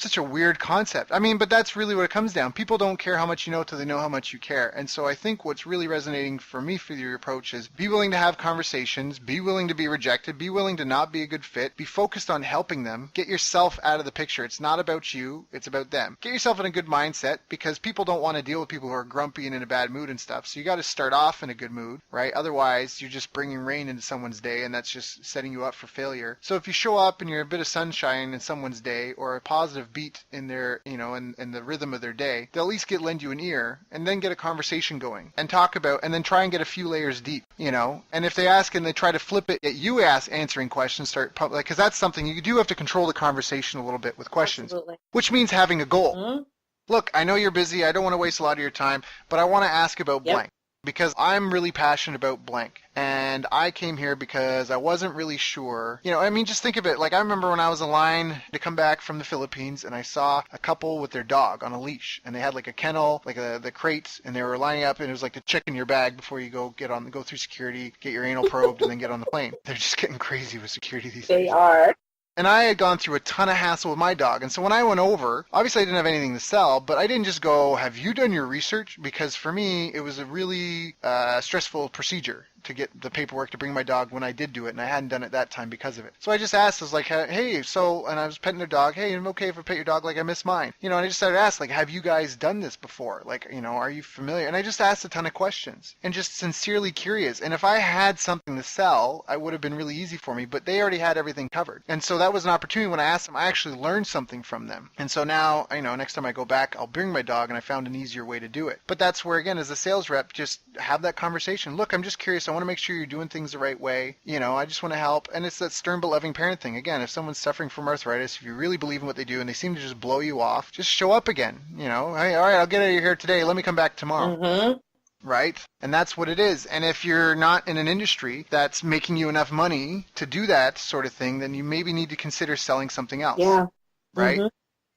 such a weird concept. I mean, but that's really what it comes down. People don't care how much you know till they know how much you care. And so I think what's really resonating for me for your approach is be willing to have conversations, be willing to be rejected, be willing to not be a good fit, be focused on helping them, get yourself out of the picture. It's not about you, it's about them. Get yourself in a good mindset because people don't want to deal with people who are grumpy and in a bad mood and stuff. So you got to start off in a good mood, right? Otherwise, you're just bringing rain into someone's day and that's just setting you up for failure. So if you show up and you're a bit of sunshine in someone's day or a positive beat in their, in the rhythm of their day, they'll at least lend you an ear and then get a conversation going and talk about, and then try and get a few layers deep, and if they ask and they try to flip it at you answering questions, because that's something you do have to control the conversation a little bit with questions. Absolutely. Which means having a goal. Mm-hmm. Look, I know you're busy. I don't want to waste a lot of your time, but I want to ask about blank. Because I'm really passionate about blank. And I came here because I wasn't really sure. Just think of it. Like I remember when I was in line to come back from the Philippines and I saw a couple with their dog on a leash. And they had like a kennel, like the crates, and they were lining up and it was like to check in your bag before you go through security, get your anal probed, and then get on the plane. They're just getting crazy with security these days. They are. And I had gone through a ton of hassle with my dog. And so when I went over, obviously I didn't have anything to sell, but I didn't just go, have you done your research? Because for me, it was a really stressful procedure to get the paperwork to bring my dog when I did do it, and I hadn't done it that time because of it. So I just asked, I was like, hey, and I was petting their dog, hey, I'm okay if I pet your dog like I miss mine. And I just started to ask, like, have you guys done this before? Like, are you familiar? And I just asked a ton of questions and just sincerely curious. And if I had something to sell, it would have been really easy for me, but they already had everything covered. And so that was an opportunity when I asked them, I actually learned something from them. And so now, next time I go back, I'll bring my dog, and I found an easier way to do it. But that's where, again, as a sales rep, just have that conversation. Look, I'm just curious. I want to make sure you're doing things the right way. I just want to help. And it's that stern but loving parent thing. Again, if someone's suffering from arthritis, if you really believe in what they do and they seem to just blow you off, just show up again. Hey, all right, I'll get out of here today. Let me come back tomorrow. Mm-hmm. Right? And that's what it is. And if you're not in an industry that's making you enough money to do that sort of thing, then you maybe need to consider selling something else. Yeah. Right? Mm-hmm.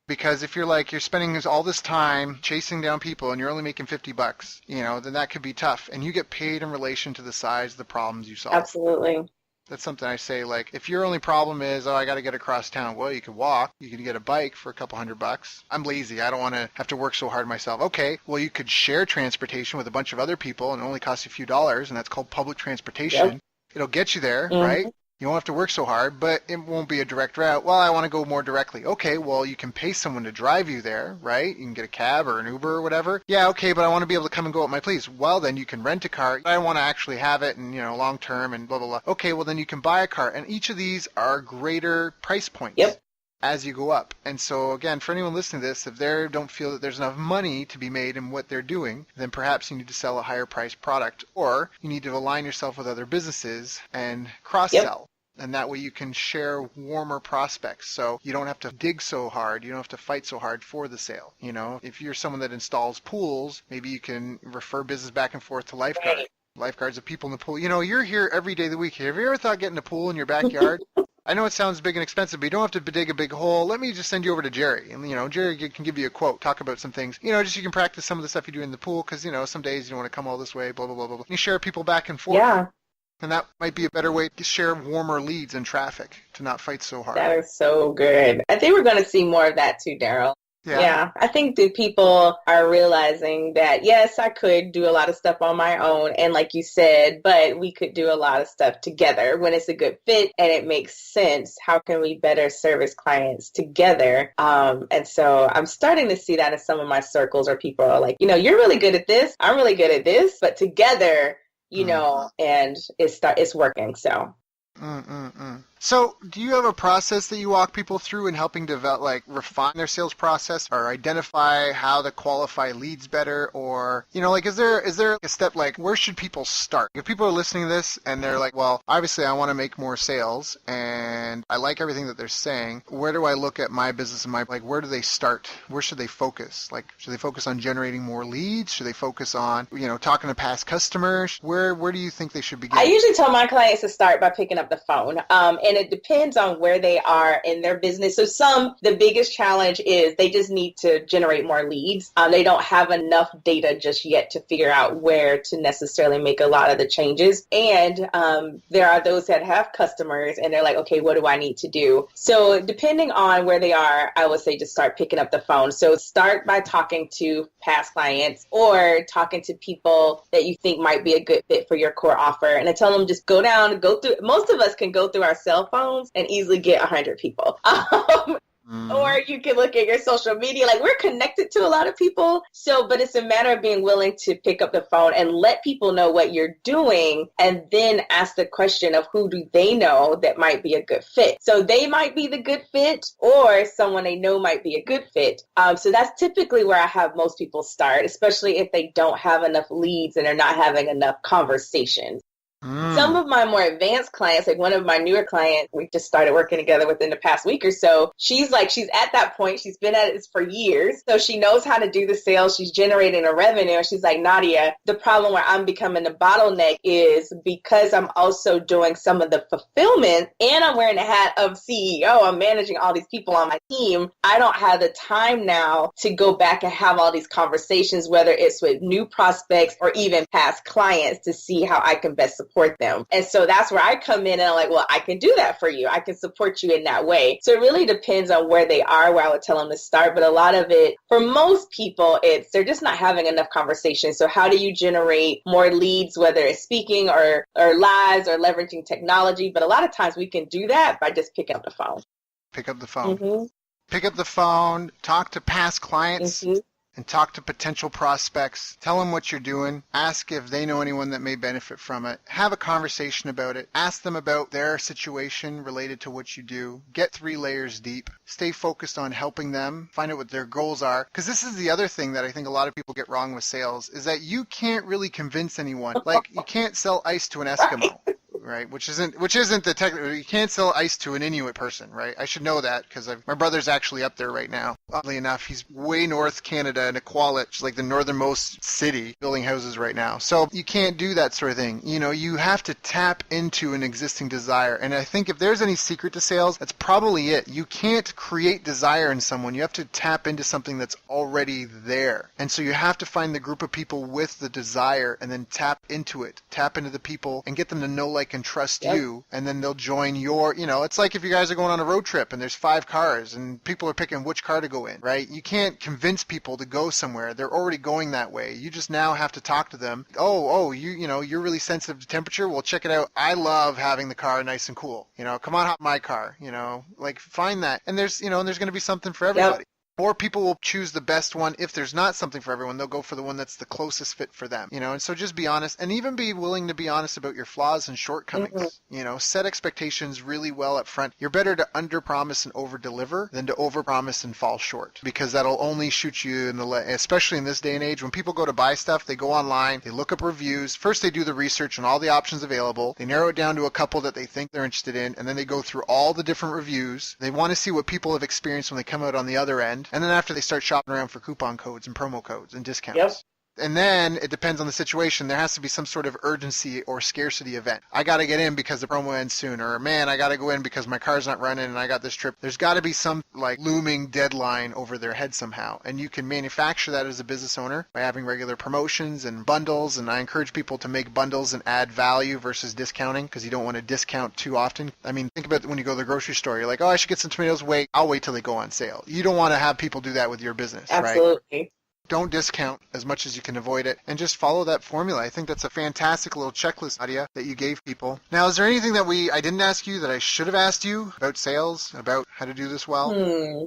Because if you're spending all this time chasing down people and you're only making $50, then that could be tough. And you get paid in relation to the size of the problems you solve. Absolutely. That's something I say, like, if your only problem is, I got to get across town, well, you could walk. You could get a bike for a couple $100. I'm lazy. I don't want to have to work so hard myself. Okay, well, you could share transportation with a bunch of other people and it only costs you a few dollars, and that's called public transportation. Yep. It'll get you there, mm-hmm. right? You won't have to work so hard, but it won't be a direct route. Well, I want to go more directly. Okay, well, you can pay someone to drive you there, right? You can get a cab or an Uber or whatever. Yeah, okay, but I want to be able to come and go at my place. Well, then you can rent a car. I want to actually have it and, long term and blah, blah, blah. Okay, well, then you can buy a car. And each of these are greater price points. Yep. As you go up. And so again, for anyone listening to this, if they don't feel that there's enough money to be made in what they're doing, then perhaps you need to sell a higher priced product, or you need to align yourself with other businesses and cross-sell. Yep. And that way you can share warmer prospects. So you don't have to dig so hard. You don't have to fight so hard for the sale. If you're someone that installs pools, maybe you can refer business back and forth to lifeguards. Right. Lifeguards are people in the pool. You're here every day of the week. Have you ever thought getting a pool in your backyard? I know it sounds big and expensive, but you don't have to dig a big hole. Let me just send you over to Jerry. And, Jerry can give you a quote, talk about some things. Just you can practice some of the stuff you do in the pool because, some days you don't want to come all this way, blah, blah, blah, blah. You share people back and forth. Yeah. And that might be a better way to share warmer leads and traffic, to not fight so hard. That is so good. I think we're going to see more of that too, Daryl. Yeah. I think that people are realizing that, yes, I could do a lot of stuff on my own. And like you said, but we could do a lot of stuff together when it's a good fit and it makes sense. How can we better service clients together? And so I'm starting to see that in some of my circles where people are like, you're really good at this. I'm really good at this. But together, and it's working. So. So do you have a process that you walk people through in helping develop, refine their sales process or identify how to qualify leads better? Or, is there a step, where should people start? If people are listening to this and they're like, well, obviously I want to make more sales and I like everything that they're saying. Where do I look at my business and where do they start? Where should they focus? Should they focus on generating more leads? Should they focus on, talking to past customers? Where do you think they should begin? I usually tell my clients to start by picking up the phone. And and it depends on where they are in their business. So the biggest challenge is they just need to generate more leads. They don't have enough data just yet to figure out where to necessarily make a lot of the changes. And there are those that have customers and they're like, okay, what do I need to do? So depending on where they are, I would say just start picking up the phone. So start by talking to past clients or talking to people that you think might be a good fit for your core offer. And I tell them just go through, most of us can go through our cell phones and easily get 100 people. Or you can look at your social media. Like, we're connected to a lot of people. But it's a matter of being willing to pick up the phone and let people know what you're doing, and then ask the question of who do they know that might be a good fit. So they might be the good fit, or someone they know might be a good fit. So that's typically where I have most people start, especially if they don't have enough leads and they're not having enough conversations. Some of my more advanced clients, like one of my newer clients, we just started working together within the past week or so. She's at that point. She's been at it for years. So she knows how to do the sales. She's generating a revenue. And she's like, Nadia, the problem where I'm becoming the bottleneck is because I'm also doing some of the fulfillment and I'm wearing the hat of CEO. I'm managing all these people on my team. I don't have the time now to go back and have all these conversations, whether it's with new prospects or even past clients, to see how I can best support them. And so that's where I come in and I'm like, well, I can do that for you. I can support you in that way. So it really depends on where they are, where I would tell them to start. But a lot of it, for most people, they're just not having enough conversations. So how do you generate more leads, whether it's speaking or lives or leveraging technology? But a lot of times we can do that by just picking up the phone. Pick up the phone. Pick up the phone, talk to past clients. And talk to potential prospects. Tell them what you're doing. Ask if they know anyone that may benefit from it. Have a conversation about it. Ask them about their situation related to what you do. Get 3 layers deep. Stay focused on helping them. Find out what their goals are. Because this is the other thing that I think a lot of people get wrong with sales, is that you can't really convince anyone. Like, you can't sell ice to an Eskimo. Right, which isn't the technical. You can't sell ice to an Inuit person, right? I should know that because my brother's actually up there right now. Oddly enough, he's way north Canada in Iqaluit, like the northernmost city, building houses right now. So you can't do that sort of thing. You know, you have to tap into an existing desire. And I think if there's any secret to sales, that's probably it. You can't create desire in someone. You have to tap into something that's already there. And so you have to find the group of people with the desire and then tap into it. Tap into the people and get them to know, like, and trust you, and then they'll join your, it's like if you guys are going on a road trip and there's 5 cars and people are picking which car to go in, right? You can't convince people to go somewhere. They're already going that way. You just now have to talk to them. You're really sensitive to temperature. Well, check it out. I love having the car nice and cool. Come on, hop my car, like find that. And there's going to be something for everybody. Or people will choose the best one. If there's not something for everyone, they'll go for the one that's the closest fit for them. And so just be honest, and even be willing to be honest about your flaws and shortcomings. Set expectations really well up front. You're better to under-promise and over-deliver than to over-promise and fall short, because that'll only shoot you in the leg, especially in this day and age. When people go to buy stuff, they go online, they look up reviews. First, they do the research on all the options available. They narrow it down to a couple that they think they're interested in, and then they go through all the different reviews. They want to see what people have experienced when they come out on the other end. And then after, they start shopping around for coupon codes and promo codes and discounts. And then it depends on the situation. There has to be some sort of urgency or scarcity event. I got to get in because the promo ends soon. Or, man, I got to go in because my car's not running and I got this trip. There's got to be some looming deadline over their head somehow. And you can manufacture that as a business owner by having regular promotions and bundles. And I encourage people to make bundles and add value versus discounting, because you don't want to discount too often. I mean, think about when you go to the grocery store. You're like, oh, I should get some tomatoes. Wait, I'll wait till they go on sale. You don't want to have people do that with your business, right? Absolutely. Don't discount as much as you can avoid it, and just follow that formula. I think that's a fantastic little checklist, Nadia, that you gave people. Now, is there anything that I didn't ask you that I should have asked you about sales, about how to do this well?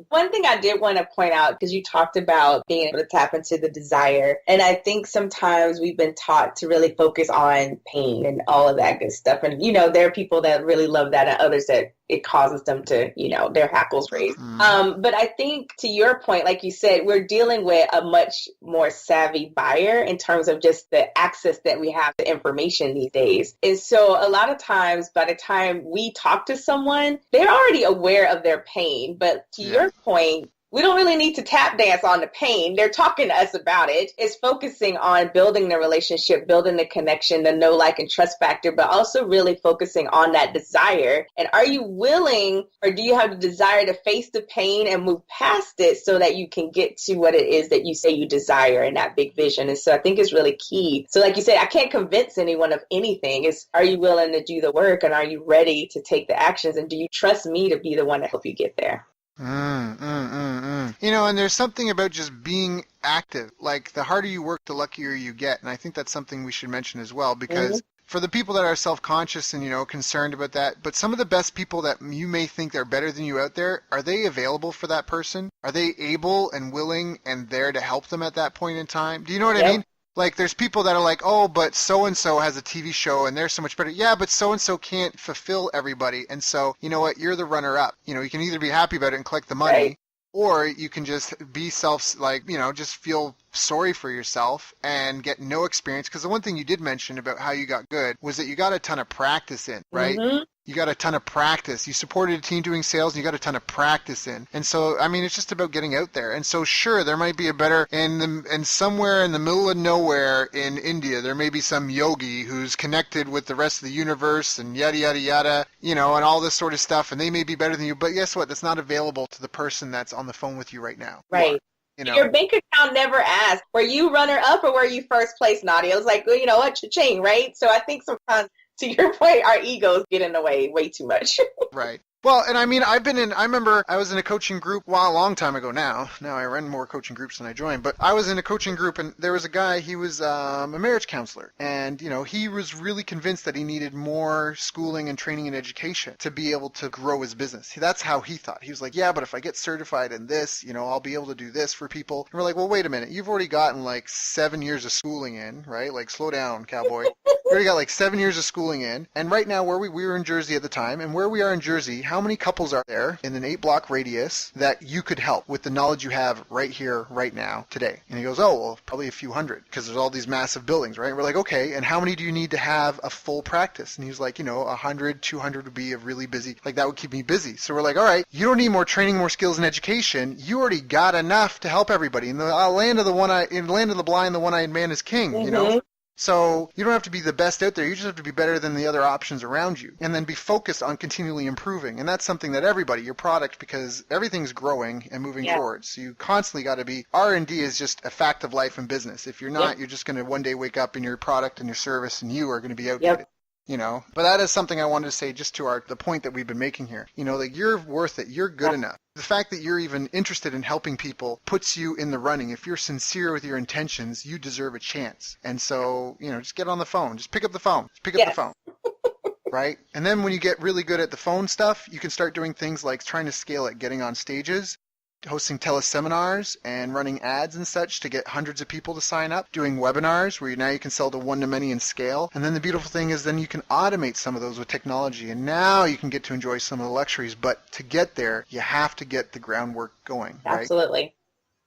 One thing I did want to point out, because you talked about being able to tap into the desire, and I think sometimes we've been taught to really focus on pain and all of that good stuff. And, there are people that really love that and others that it causes them to, their hackles raise. But I think, to your point, like you said, we're dealing with a much more savvy buyer in terms of just the access that we have to information these days. And so a lot of times, by the time we talk to someone, they're already aware of their pain. But to your point, we don't really need to tap dance on the pain. They're talking to us about it. It's focusing on building the relationship, building the connection, the know, like, and trust factor, but also really focusing on that desire. And are you willing, or do you have the desire to face the pain and move past it so that you can get to what it is that you say you desire and that big vision? And so I think it's really key. So like you said, I can't convince anyone of anything. It's, are you willing to do the work, and are you ready to take the actions? And do you trust me to be the one to help you get there? You know, and there's something about just being active. Like, the harder you work, the luckier you get. And I think that's something we should mention as well, because for the people that are self-conscious and, you know, concerned about that, but some of the best people that you may think they're better than you out there, are they available for that person? Are they able and willing and there to help them at that point in time? Do you know what I mean? Like, there's people that are like, oh, but so-and-so has a TV show and they're so much better. Yeah, but so-and-so can't fulfill everybody. And so, you know what? You're the runner-up. You know, you can either be happy about it and collect the money, or you can just be just feel sorry for yourself and get no experience. Because the one thing you did mention about how you got good was that you got a ton of practice in, right? You got a ton of practice. You supported a team doing sales, and you got a ton of practice in. And so, I mean, it's just about getting out there. And so, sure, there might be a better, and somewhere in the middle of nowhere in India, there may be some yogi who's connected with the rest of the universe and yada, yada, yada, you know, and all this sort of stuff, and they may be better than you. But guess what? That's not available to the person that's on the phone with you right now. Right. You know? Your bank account never asked, were you runner up or were you first place, Nadia? It was like, well, you know what, cha-ching, right? So I think sometimes, to your point, our egos get in the way too much. Right. Well, and I mean, I remember I was in a coaching group, a long time ago now. Now I run more coaching groups than I join, but I was in a coaching group, and there was a guy, he was a marriage counselor, and, you know, he was really convinced that he needed more schooling and training and education to be able to grow his business. That's how he thought. He was like, yeah, but if I get certified in this, you know, I'll be able to do this for people. And we're like, well, wait a minute. You've already gotten like 7 years of schooling in, right? Like, slow down, cowboy. We already got like 7 years of schooling in. And right now, where we were in Jersey at the time, and where we are in Jersey, how many couples are there in an 8-block radius that you could help with the knowledge you have right here, right now, today? And he goes, oh, well, probably a few hundred, because there's all these massive buildings, right? And we're like, okay, and how many do you need to have a full practice? And he's like, you know, 100, 200 would be a really busy, like, that would keep me busy. So we're like, all right, you don't need more training, more skills and education. You already got enough to help everybody. In the land of the blind, the one-eyed man is king, you know? So you don't have to be the best out there. You just have to be better than the other options around you, and then be focused on continually improving. And that's something that everybody, your product, because everything's growing and moving forward. So you constantly got to be, R&D is just a fact of life and business. If you're not, you're just going to one day wake up and your product and your service and you are going to be outdated. You know, but that is something I wanted to say just to the point that we've been making here. You know, like, you're worth it. You're good enough. The fact that you're even interested in helping people puts you in the running. If you're sincere with your intentions, you deserve a chance. And so, you know, just get on the phone. Just pick up the phone. Just pick up the phone. Right? And then when you get really good at the phone stuff, you can start doing things like trying to scale it, getting on stages, hosting teleseminars and running ads and such to get hundreds of people to sign up, doing webinars where now you can sell to one-to-many and scale. And then the beautiful thing is then you can automate some of those with technology, and now you can get to enjoy some of the luxuries. But to get there, you have to get the groundwork going, right? Absolutely.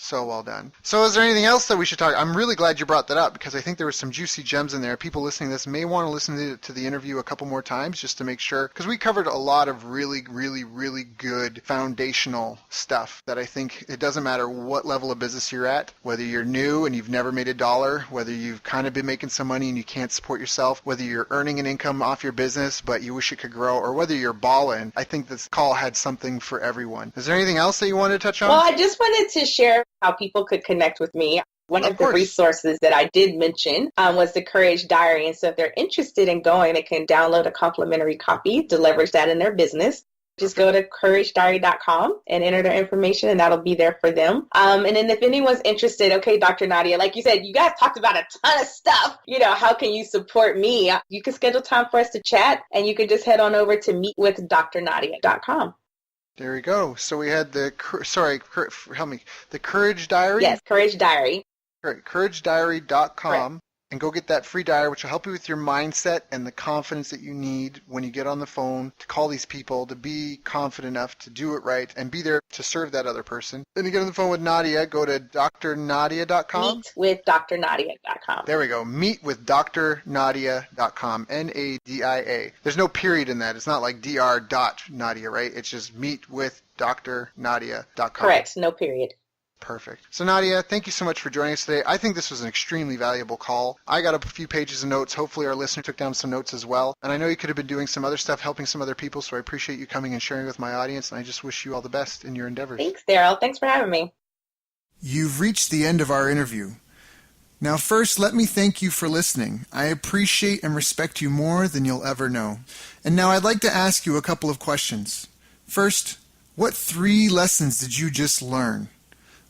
So well done. So is there anything else that we should talk? I'm really glad you brought that up, because I think there were some juicy gems in there. People listening to this may want to listen to the interview a couple more times just to make sure, because we covered a lot of really, really, really good foundational stuff that I think it doesn't matter what level of business you're at, whether you're new and you've never made a dollar, whether you've kind of been making some money and you can't support yourself, whether you're earning an income off your business but you wish it could grow, or whether you're balling. I think this call had something for everyone. Is there anything else that you wanted to touch on? Well, I just wanted to share how people could connect with me. One of the resources that I did mention was the Courage Diary. And so if they're interested in going, they can download a complimentary copy to leverage that in their business. Just go to couragediary.com and enter their information, and that'll be there for them. And then if anyone's interested, okay, Dr. Nadia, like you said, you guys talked about a ton of stuff. You know, how can you support me? You can schedule time for us to chat, and you can just head on over to meetwithdrnadia.com. There we go. So we had the Courage Diary? Yes, Courage Diary. Right, couragediary.com. and go get that free diary, which will help you with your mindset and the confidence that you need when you get on the phone to call these people, to be confident enough to do it right and be there to serve that other person. Then you get on the phone with Nadia, go to drnadia.com. Meetwithdranadia.com. There we go. Meetwithdranadia.com. Nadia. There's no period in that. It's not like dr.nadia, right? It's just meetwithdranadia.com. Correct. No period. Perfect. So Nadia, thank you so much for joining us today. I think this was an extremely valuable call. I got a few pages of notes. Hopefully our listener took down some notes as well. And I know you could have been doing some other stuff, helping some other people, so I appreciate you coming and sharing with my audience, and I just wish you all the best in your endeavors. Thanks, Daryl. Thanks for having me. You've reached the end of our interview. Now first, let me thank you for listening. I appreciate and respect you more than you'll ever know. And now I'd like to ask you a couple of questions. First, what 3 lessons did you just learn?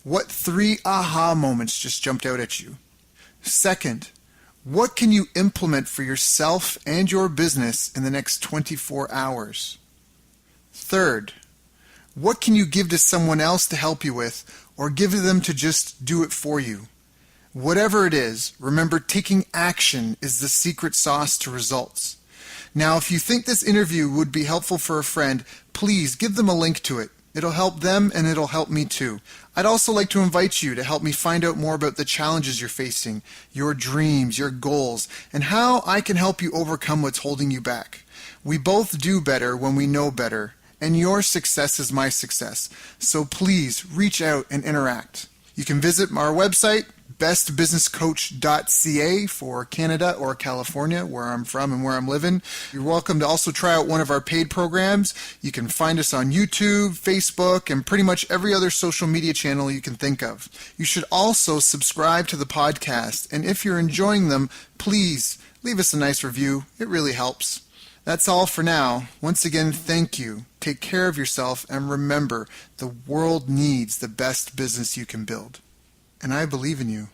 What 3 aha moments just jumped out at you? Second, what can you implement for yourself and your business in the next 24 hours? Third, what can you give to someone else to help you with, or give to them to just do it for you? Whatever it is, remember, taking action is the secret sauce to results. Now, if you think this interview would be helpful for a friend, please give them a link to it. It'll help them and it'll help me too. I'd also like to invite you to help me find out more about the challenges you're facing, your dreams, your goals, and how I can help you overcome what's holding you back. We both do better when we know better, and your success is my success. So please reach out and interact. You can visit our website, bestbusinesscoach.ca for Canada or California, where I'm from and where I'm living. You're welcome to also try out one of our paid programs. You can find us on YouTube, Facebook, and pretty much every other social media channel you can think of. You should also subscribe to the podcast, and if you're enjoying them, please leave us a nice review. It really helps. That's all for now. Once again, thank you. Take care of yourself, and remember, the world needs the best business you can build. And I believe in you.